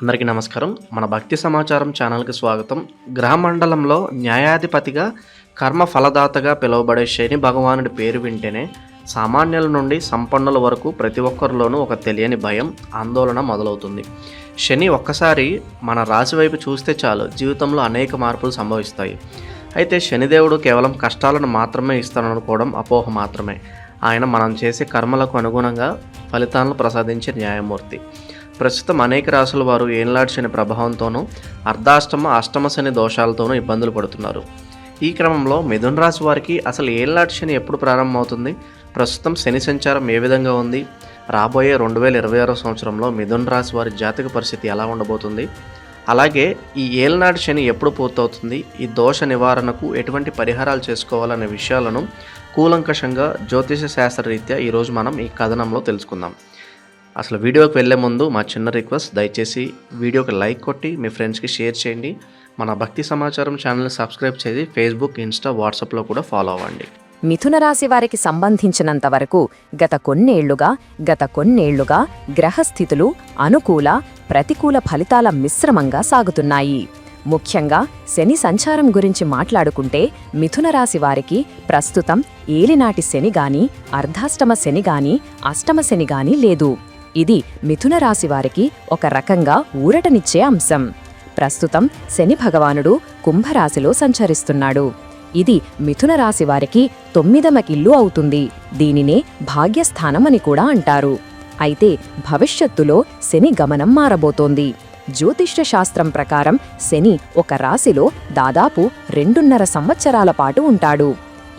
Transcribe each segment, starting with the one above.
అందరికీ నమస్కారం. మన భక్తి సమాచారం ఛానల్కి స్వాగతం. గ్రహమండలంలో న్యాయాధిపతిగా కర్మ ఫలదాతగా పిలువబడే శని భగవానుడి పేరు వింటేనే సామాన్యుల నుండి సంపన్నుల వరకు ప్రతి ఒక్కరిలోనూ ఒక తెలియని భయం, ఆందోళన మొదలవుతుంది. శని ఒక్కసారి మన రాశి వైపు చూస్తే చాలు జీవితంలో అనేక మార్పులు సంభవిస్తాయి. అయితే శనిదేవుడు కేవలం కష్టాలను మాత్రమే ఇస్తాననుకోవడం అపోహ మాత్రమే. ఆయన మనం చేసే కర్మలకు అనుగుణంగా ఫలితాలను ప్రసాదించే న్యాయమూర్తి. ప్రస్తుతం అనేక రాశుల వారు ఏళ్నాటి శని ప్రభావంతోనూ అష్టమ శని దోషాలతోనూ ఇబ్బందులు పడుతున్నారు. ఈ క్రమంలో మిథున రాశి వారికి అసలు ఏళ్నాటి శని ఎప్పుడు ప్రారంభమవుతుంది, ప్రస్తుతం శని సంచారం ఏ విధంగా ఉంది, రాబోయే 2026 సంవత్సరంలో మిథున రాశి వారి జాతక పరిస్థితి ఎలా ఉండబోతుంది, అలాగే ఈ ఏళ్నాటి శని ఎప్పుడు పూర్తవుతుంది, ఈ దోష నివారణకు ఎటువంటి పరిహారాలు చేసుకోవాలనే విషయాలను కూలంకషంగా జ్యోతిష శాస్త్రరీత్యా ఈరోజు మనం ఈ కథనంలో తెలుసుకుందాం. అసలు వీడియోకి వెళ్ళే ముందు మా చిన్న రిక్వెస్ట్, దయచేసి వీడియోకి లైక్ కొట్టి మీ ఫ్రెండ్స్కి షేర్ చేయండి. మన భక్తి సమాచారం ఛానల్ని సబ్స్క్రైబ్ చేసి ఫేస్బుక్, ఇన్స్టా, వాట్సాప్లో కూడా ఫాలో అవ్వండి. మిథున రాశి వారికి సంబంధించినంత వరకు గత కొన్నేళ్లుగా గ్రహస్థితులు అనుకూల, ప్రతికూల ఫలితాల మిశ్రమంగా సాగుతున్నాయి. ముఖ్యంగా శని సంచారం గురించి మాట్లాడుకుంటే మిథున రాశి వారికి ప్రస్తుతం ఏలినాటి శని గాని, అర్ధాష్టమ శని గాని, అష్టమ శని గాని లేదు. ఇది మిథున రాశి వారికి ఒక రకంగా ఊరటనిచ్చే అంశం. ప్రస్తుతం శని భగవానుడు కుంభరాశిలో సంచరిస్తున్నాడు. ఇది మిథున రాశి వారికి 9వ ఇల్లు అవుతుంది. దీనినే భాగ్యస్థానమని కూడా అంటారు. అయితే భవిష్యత్తులో శని గమనం మారబోతోంది. జ్యోతిష్య శాస్త్రం ప్రకారం శని ఒక రాశిలో దాదాపు 2.5 సంవత్సరాల పాటు ఉంటాడు.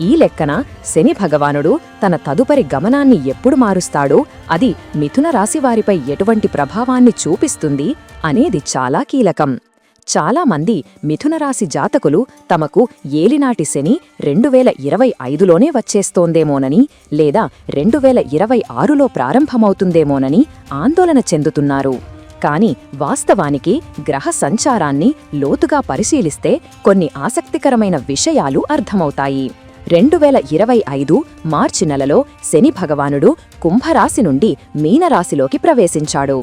ఈ లెక్కన శని భగవానుడు తన తదుపరి గమనాన్ని ఎప్పుడు మారుస్తాడో, అది మిథున రాశి వారిపై ఎటువంటి ప్రభావాన్ని చూపిస్తుంది అనేది చాలా కీలకం. చాలామంది మిథున రాశి జాతకులు తమకు ఏలినాటి శని 2025లోనే వచ్చేస్తోందేమోనని, లేదా 2026లో ప్రారంభమవుతుందేమోనని ఆందోళన చెందుతున్నారు. కానీ వాస్తవానికి గ్రహ సంచారాన్ని లోతుగా పరిశీలిస్తే కొన్ని ఆసక్తికరమైన విషయాలు అర్థమవుతాయి. 2025 మార్చి నెలలో శని భగవానుడు కుంభరాశి నుండి మీనరాశిలోకి ప్రవేశించాడు.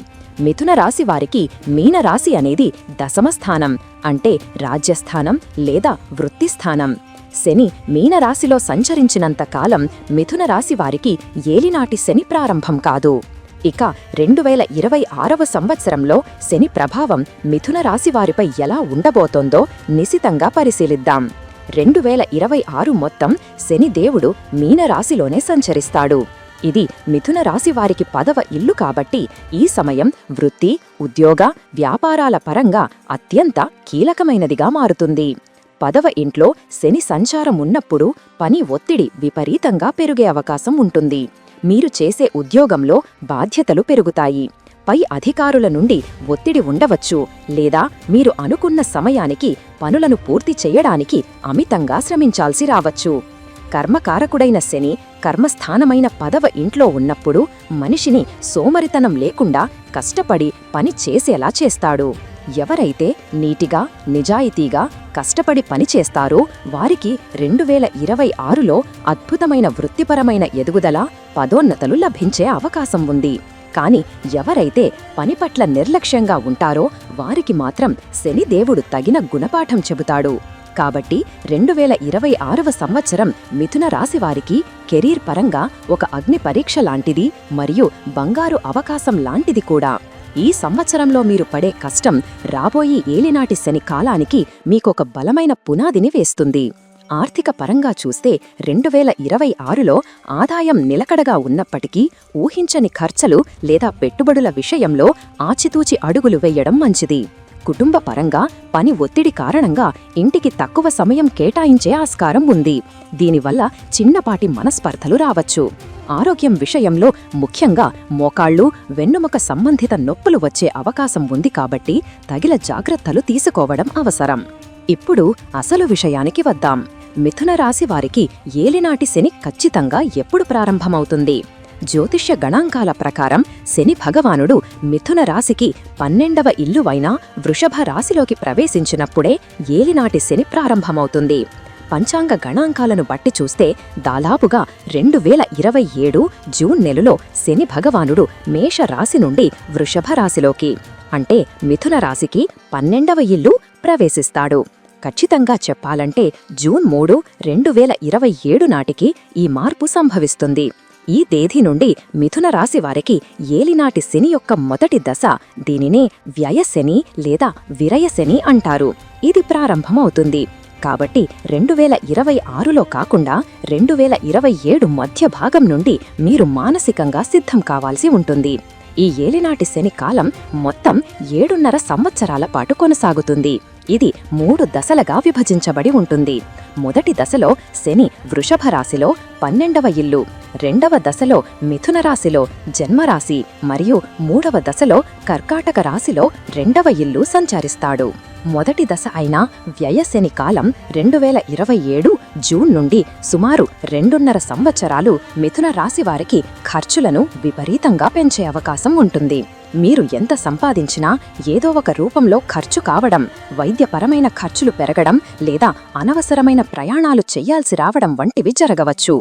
మిథున రాశి వారికి మీనరాశి అనేది దశమస్థానం, అంటే రాజ్యస్థానం లేదా వృత్తిస్థానం. శని మీనరాశిలో సంచరించినంత కాలం మిథున రాశి వారికి ఏలినాటి శని ప్రారంభం కాదు. ఇక 2026వ సంవత్సరంలో శని ప్రభావం మిథున రాశి వారిపై ఎలా ఉండబోతోందో నిశితంగా పరిశీలిద్దాం. 2026 మొత్తం శని దేవుడు మీనరాశిలోనే సంచరిస్తాడు. ఇది మిథున రాశి వారికి 10వ ఇల్లు కాబట్టి ఈ సమయం వృత్తి, ఉద్యోగ, వ్యాపారాల పరంగా అత్యంత కీలకమైనదిగా మారుతుంది. 10వ ఇంట్లో శని సంచారం ఉన్నప్పుడు పని ఒత్తిడి విపరీతంగా పెరిగే అవకాశం ఉంటుంది. మీరు చేసే ఉద్యోగంలో బాధ్యతలు పెరుగుతాయి. పై అధికారుల నుండి ఒత్తిడి ఉండవచ్చు, లేదా మీరు అనుకున్న సమయానికి పనులను పూర్తి చేయడానికి అమితంగా శ్రమించాల్సి రావచ్చు. కర్మకారకుడైన శని కర్మస్థానమైన 10వ ఇంట్లో ఉన్నప్పుడు మనిషిని సోమరితనం లేకుండా కష్టపడి పని చేసేలా చేస్తాడు. ఎవరైతే నీటిగా, నిజాయితీగా కష్టపడి పనిచేస్తారో వారికి 2026లో అద్భుతమైన వృత్తిపరమైన ఎదుగుదల, పదోన్నతులు లభించే అవకాశం ఉంది. కానీ ఎవరైతే పని పట్ల నిర్లక్ష్యంగా ఉంటారో వారికి మాత్రం శనిదేవుడు తగిన గుణపాఠం చెబుతాడు. కాబట్టి 2026వ సంవత్సరం మిథున రాశి వారికి కెరీర్ పరంగా ఒక అగ్ని పరీక్ష లాంటిది, మరియు బంగారు అవకాశం లాంటిది కూడా. ఈ సంవత్సరంలో మీరు పడే కష్టం రాబోయే ఏలినాటి శని కాలానికి మీకొక బలమైన పునాదిని వేస్తుంది. ఆర్థిక పరంగా చూస్తే 2026లో ఆదాయం నిలకడగా ఉన్నప్పటికీ ఊహించని ఖర్చులు లేదా పెట్టుబడుల విషయంలో ఆచితూచి అడుగులు వేయడం మంచిది. కుటుంబ పరంగా పని ఒత్తిడి కారణంగా ఇంటికి తక్కువ సమయం కేటాయించే ఆస్కారం ఉంది. దీనివల్ల చిన్నపాటి మనస్పర్ధలు రావచ్చు. ఆరోగ్యం విషయంలో ముఖ్యంగా మోకాళ్ళు, వెన్నుముక సంబంధిత నొప్పులు వచ్చే అవకాశం ఉంది కాబట్టి తగిన జాగ్రత్తలు తీసుకోవడం అవసరం. ఇప్పుడు అసలు విషయానికి వద్దాం. మిథున రాశి వారికి ఏలినాటి శని ఖచ్చితంగా ఎప్పుడు ప్రారంభమవుతుంది? జ్యోతిష్య గణాంకాల ప్రకారం శని భగవానుడు మిథున రాశికి 12వ ఇల్లు అయిన వృషభ రాశిలోకి ప్రవేశించినప్పుడే ఏలినాటి శని ప్రారంభమవుతుంది. పంచాంగ గణాంకాలను బట్టి చూస్తే దాదాపుగా 2027 జూన్ నెలలో శని భగవానుడు మేష రాశి నుండి వృషభ రాశిలోకి, అంటే మిథున రాశికి 12వ ఇల్లు ప్రవేశిస్తాడు. ఖచ్చితంగా చెప్పాలంటే జూన్ 3, 2027 నాటికి ఈ మార్పు సంభవిస్తుంది. ఈ తేదీ నుండి మిథున రాశి వారికి ఏలినాటి శని యొక్క మొదటి దశ, దీనినే వ్యయశని లేదా విరయశని అంటారు, ఇది ప్రారంభమవుతుంది. కాబట్టి 2026లో కాకుండా 2027 మధ్య భాగం నుండి మీరు మానసికంగా సిద్ధం కావాల్సి ఉంటుంది. ఈ ఏలినాటి శని కాలం మొత్తం 7.5 సంవత్సరాల పాటు కొనసాగుతుంది. ఇది 3 దశలుగా విభజించబడి ఉంటుంది. మొదటి దశలో శని వృషభ రాశిలో 12వ ఇల్లు, 2వ దశలో మిథున రాశిలో జన్మరాశి మరియు 3వ దశలో కర్కాటక రాశిలో 2వ ఇల్లు సంచరిస్తాడు. మొదటి దశ అయిన వ్యయశని కాలం 2027 జూన్ నుండి సుమారు 2.5 సంవత్సరాలు మిథున రాశి వారికి ఖర్చులను విపరీతంగా పెంచే అవకాశం ఉంటుంది. మీరు ఎంత సంపాదించినా ఏదో ఒక రూపంలో ఖర్చు కావడం, వైద్యపరమైన ఖర్చులు పెరగడం లేదా అనవసరమైన ప్రయాణాలు చెయ్యాల్సి రావడం వంటివి జరగవచ్చు.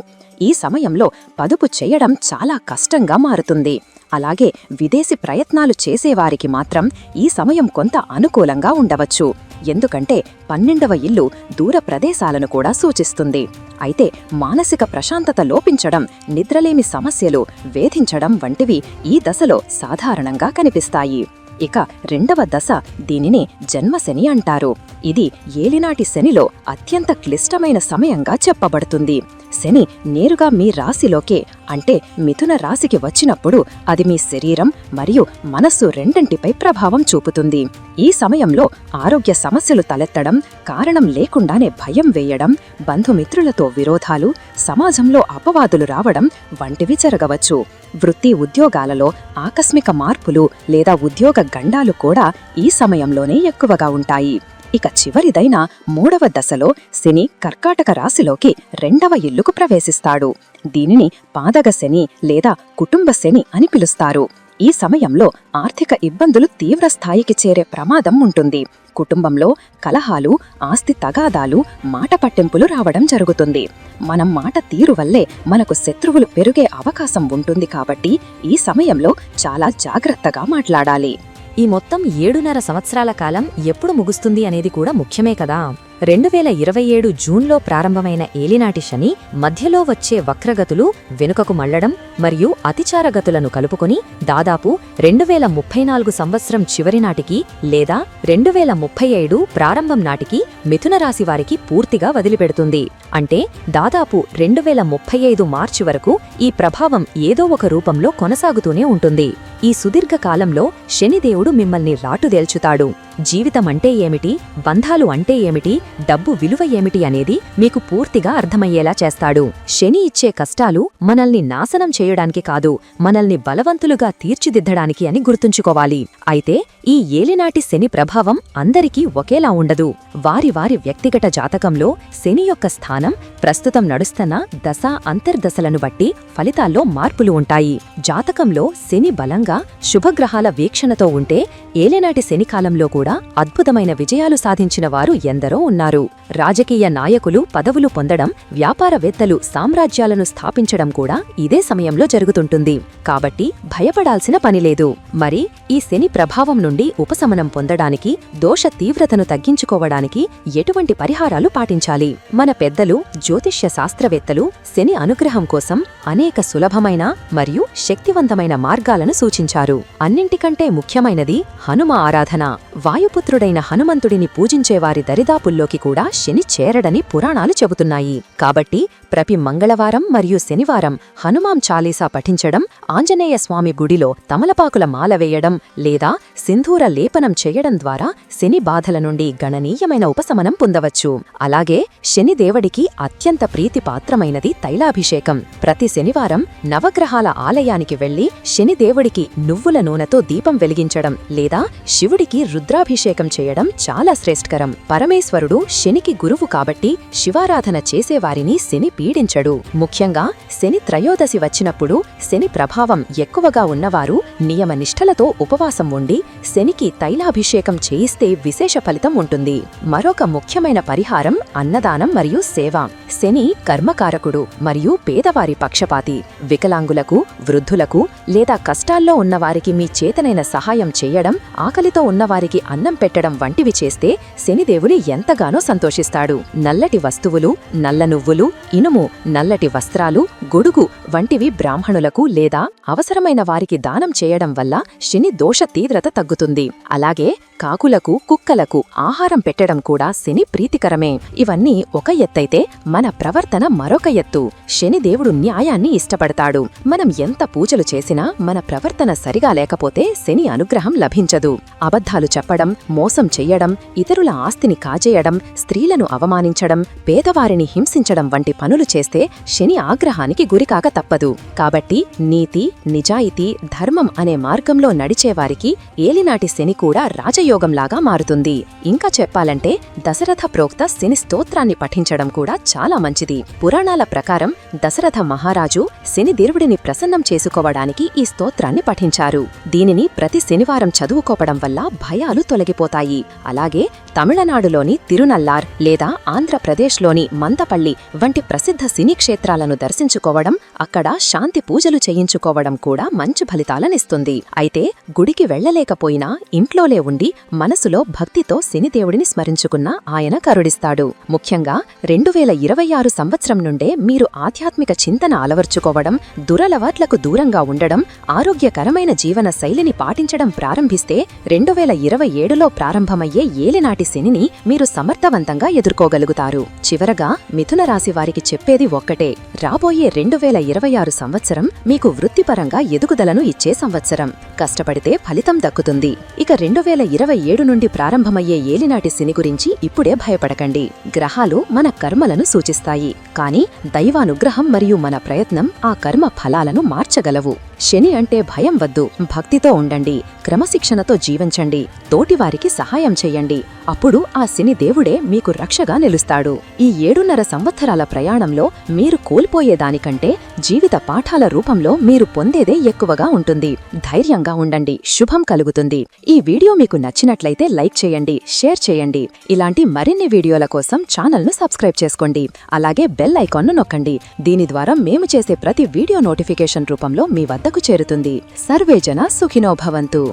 ఈ సమయంలో పొదుపు చేయడం చాలా కష్టంగా మారుతుంది. అలాగే విదేశీ ప్రయత్నాలు చేసేవారికి మాత్రం ఈ సమయం కొంత అనుకూలంగా ఉండవచ్చు. ఎందుకంటే 12వ ఇల్లు దూర ప్రదేశాలను కూడా సూచిస్తుంది. అయితే మానసిక ప్రశాంతత లోపించడం, నిద్రలేమి సమస్యలు వేధించడం వంటివి ఈ దశలో సాధారణంగా కనిపిస్తాయి. ఇక 2వ దశ, దీనిని జన్మశని అంటారు. ఇది ఏలినాటి శనిలో అత్యంత క్లిష్టమైన సమయంగా చెప్పబడుతుంది. శని నేరుగా మీ రాశిలోకే అంటే మిథున రాశికి వచ్చినప్పుడు అది మీ శరీరం మరియు మనస్సు రెండింటిపై ప్రభావం చూపుతుంది. ఈ సమయంలో ఆరోగ్య సమస్యలు తలెత్తడం, కారణం లేకుండానే భయం వేయడం, బంధుమిత్రులతో విరోధాలు, సమాజంలో అపవాదులు రావడం వంటివి జరగవచ్చు. వృత్తి ఉద్యోగాలలో ఆకస్మిక మార్పులు లేదా ఉద్యోగ గండాలు కూడా ఈ సమయంలోనే ఎక్కువగా ఉంటాయి. ఇక చివరిదైన 3వ దశలో శని కర్కాటక రాశిలోకి 2వ ఇల్లుకు ప్రవేశిస్తాడు. దీనిని పాదగ శని లేదా కుటుంబ శని అని పిలుస్తారు. ఈ సమయంలో ఆర్థిక ఇబ్బందులు తీవ్ర స్థాయికి చేరే ప్రమాదం ఉంటుంది. కుటుంబంలో కలహాలు, ఆస్తి తగాదాలు, మాట పట్టింపులు రావడం జరుగుతుంది. మనం మాట తీరు వల్లే మనకు శత్రువులు పెరిగే అవకాశం ఉంటుంది. కాబట్టి ఈ సమయంలో చాలా జాగ్రత్తగా మాట్లాడాలి. ఈ మొత్తం 7.5 సంవత్సరాల కాలం ఎప్పుడు ముగుస్తుంది అనేది కూడా ముఖ్యమే కదా. 2027 జూన్లో ప్రారంభమైన ఏలినాటి శని మధ్యలో వచ్చే వక్రగతులు, వెనుకకు మళ్లడం మరియు అతిచారగతులను కలుపుకొని దాదాపు 2034 సంవత్సరం చివరి నాటికి లేదా 2035 ప్రారంభం నాటికి మిథున రాశి వారికి పూర్తిగా వదిలిపెడుతుంది. అంటే దాదాపు 2035 మార్చి వరకు ఈ ప్రభావం ఏదో ఒక రూపంలో కొనసాగుతూనే ఉంటుంది. ఈ సుదీర్ఘ కాలంలో శనిదేవుడు మిమ్మల్ని రాటుదేల్చుతాడు. జీవితం అంటే ఏమిటి, బంధాలు అంటే ఏమిటి, డబ్బు విలువ ఏమిటి అనేది మీకు పూర్తిగా అర్థమయ్యేలా చేస్తాడు. శని ఇచ్చే కష్టాలు మనల్ని నాశనం చేయడానికి కాదు, మనల్ని బలవంతులుగా తీర్చిదిద్దడానికి అని గుర్తుంచుకోవాలి. అయితే ఈ ఏలినాటి శని ప్రభావం అందరికీ ఒకేలా ఉండదు. వారి వారి వ్యక్తిగత జాతకంలో శని యొక్క స్థానం, ప్రస్తుతం నడుస్తున్న దశ అంతర్దశలను బట్టి ఫలితాల్లో మార్పులు ఉంటాయి. జాతకంలో శని బలంగా శుభగ్రహాల వీక్షణతో ఉంటే ఏలినాటి శని కాలంలో కూడా అద్భుతమైన విజయాలు సాధించిన వారు ఎందరో ఉన్నారు. రాజకీయ నాయకులు పదవులు పొందడం, వ్యాపారవేత్తలు సామ్రాజ్యాలను స్థాపించడం కూడా ఇదే సమయంలో జరుగుతుంటుంది. కాబట్టి భయపడాల్సిన పనిలేదు. మరి ఈ శని ప్రభావం నుండి ఉపశమనం పొందడానికి, దోష తీవ్రతను తగ్గించుకోవడానికి ఎటువంటి పరిహారాలు పాటించాలి? మన పెద్దలు, జ్యోతిష్య శాస్త్రవేత్తలు శని అనుగ్రహం కోసం అనేక సులభమైన మరియు శక్తివంతమైన మార్గాలను సూచించారు. అన్నింటికంటే ముఖ్యమైనది హనుమ ఆరాధన. వాయుపుత్రుడైన హనుమంతుడిని పూజించేవారి దరిదాపుల్లోకి కూడా శని చేరడని పురాణాలు చెబుతున్నాయి. కాబట్టి ప్రతి మంగళవారం మరియు శనివారం హనుమాం చాలీసా పఠించడం, ఆంజనేయ స్వామి గుడిలో తమలపాకుల మాల వేయడం లేదా సింధూర లేపనం చేయడం ద్వారా శని బాధల నుండి గణనీయమైన ఉపశమనం పొందవచ్చు. అలాగే శనిదేవుడికి అత్యంత ప్రీతిపాత్రమైనది తైలాభిషేకం. ప్రతి శనివారం నవగ్రహాల ఆలయానికి వెళ్లి శనిదేవుడికి నువ్వుల నూనెతో దీపం వెలిగించడం లేదా శివుడికి రుద్రాభిషేకం చేయడం చాలా శ్రేష్ఠకరం. పరమేశ్వరుడు శనిదేవుడు శనికి గురువు కాబట్టి శివారాధన చేసేవారిని శని పీడించడు. ముఖ్యంగా శని త్రయోదశి వచ్చినప్పుడు శని ప్రభావం ఎక్కువగా ఉన్నవారు నియమనిష్టలతో ఉపవాసం ఉండి శనికి తైలాభిషేకం చేయిస్తే విశేష ఫలితం ఉంటుంది. మరొక ముఖ్యమైన పరిహారం అన్నదానం మరియు సేవ. శని కర్మకారకుడు మరియు పేదవారి పక్షపాతి. వికలాంగులకు, వృద్ధులకు లేదా కష్టాల్లో ఉన్నవారికి మీ చేతనైన సహాయం చేయడం, ఆకలితో ఉన్నవారికి అన్నం పెట్టడం వంటివి చేస్తే శనిదేవుడు ఎంతగానో సంతోషిస్తాడు. నల్లటి వస్తువులు, నల్ల నువ్వులు, ఇనుము, నల్లటి వస్త్రాలు, గొడుగు వంటివి బ్రాహ్మణులకు లేదా అవసరమైన వారికి దానం చేయడం వల్ల శని దోష తీవ్రత తగ్గుతుంది. అలాగే కాకులకు, కుక్కలకు ఆహారం పెట్టడం కూడా శని ప్రీతికరమే. ఇవన్నీ ఒక ఎత్తైతే మన ప్రవర్తన మరొక ఎత్తు. శనిదేవుడు న్యాయాన్ని ఇష్టపడతాడు. మనం ఎంత పూజలు చేసినా మన ప్రవర్తన సరిగా లేకపోతే శని అనుగ్రహం లభించదు. అబద్ధాలు చెప్పడం, మోసం చెయ్యడం, ఇతరుల ఆస్తిని కాజేయడం, స్త్రీలను అవమానించడం, పేదవారిని హింసించడం వంటి పనులు చేస్తే శని ఆగ్రహానికి గురికాక తప్పదు. కాబట్టి నీతి, నిజాయితీ, ధర్మం అనే మార్గంలో నడిచేవారికి ఏలినాటి శని కూడా రాజయోగంలాగా మారుతుంది. ఇంకా చెప్పాలంటే దశరథ ప్రోక్త శని స్తోత్రాన్ని పఠించడం కూడా చాలా మంచిది. పురాణాల ప్రకారం దశరథ మహారాజు శనిదేవుడిని ప్రసన్నం చేసుకోవడానికి ఈ స్తోత్రాన్ని పఠించారు. దీనిని ప్రతి శనివారం చదువుకోవడం వల్ల భయాలు తొలగిపోతాయి. అలాగే తమిళనాడులోని తిరునల్లార్ లేదా ఆంధ్రప్రదేశ్లోని మందపల్లి వంటి ప్రసిద్ధ సినీ క్షేత్రాలను దర్శించుకోవడం, అక్కడ శాంతి పూజలు చేయించుకోవడం కూడా మంచి ఫలితాలనిస్తుంది. అయితే గుడికి వెళ్లలేకపోయినా ఇంట్లోలే ఉండి మనసులో భక్తితో శనిదేవుడిని స్మరించుకున్న ఆయన కరుణిస్తాడు. ముఖ్యంగా 2026 సంవత్సరం నుండే మీరు ఆధ్యాత్మిక చింతన అలవర్చుకోవడం, దురలవాట్లకు దూరంగా ఉండడం, ఆరోగ్యకరమైన జీవన శైలిని పాటించడం ప్రారంభిస్తే 2027లో ప్రారంభమయ్యే ఏలినాటి శనిని మీరు సమర్థవంతంగా ఎదుర్కోగలుగుతారు. చివరగా మిథున రాశి వారికి చెప్పేది ఒక్కటే, రాబోయే 2026 సంవత్సరం మీకు వృత్తిపరంగా ఎదుగుదలను ఇచ్చే సంవత్సరం. కష్టపడితే ఫలితం దక్కుతుంది. ఇక 2027 నుండి ప్రారంభమయ్యే ఏలినాటి శని గురించి ఇప్పుడే భయపడకండి. గ్రహాలు మన కర్మలను సూచిస్తాయి, కానీ దైవానుగ్రహం మరియు మన ప్రయత్నం ఆ కర్మ ఫలాలను మార్చగలవు. శని అంటే భయం వద్దు, భక్తితో ఉండండి, క్రమశిక్షణతో జీవించండి, తోటివారికి సహాయం చెయ్యండి. అప్పుడు ఆ శని దేవుడే మీకు రక్షగా నిలుస్తాడు. ఈ 7.5 సంవత్సరాల ప్రయాణంలో మీరు కోల్పోయేదానికంటే జీవిత పాఠాల రూపంలో మీరు పొందేదే ఎక్కువగా ఉంటుంది. ధైర్యంగా ఉండండి, శుభం కలుగుతుంది. ఈ వీడియో మీకు నచ్చినట్లయితే లైక్ చేయండి, షేర్ చేయండి. ఇలాంటి మరిన్ని వీడియోల కోసం ఛానల్ను సబ్స్క్రైబ్ చేసుకోండి. అలాగే బెల్ ఐకాన్ను నొక్కండి. దీని ద్వారా మేము చేసే ప్రతి వీడియో నోటిఫికేషన్ రూపంలో మీ వద్దకు చేరుతుంది. సర్వేజన సుఖినో భవంతు.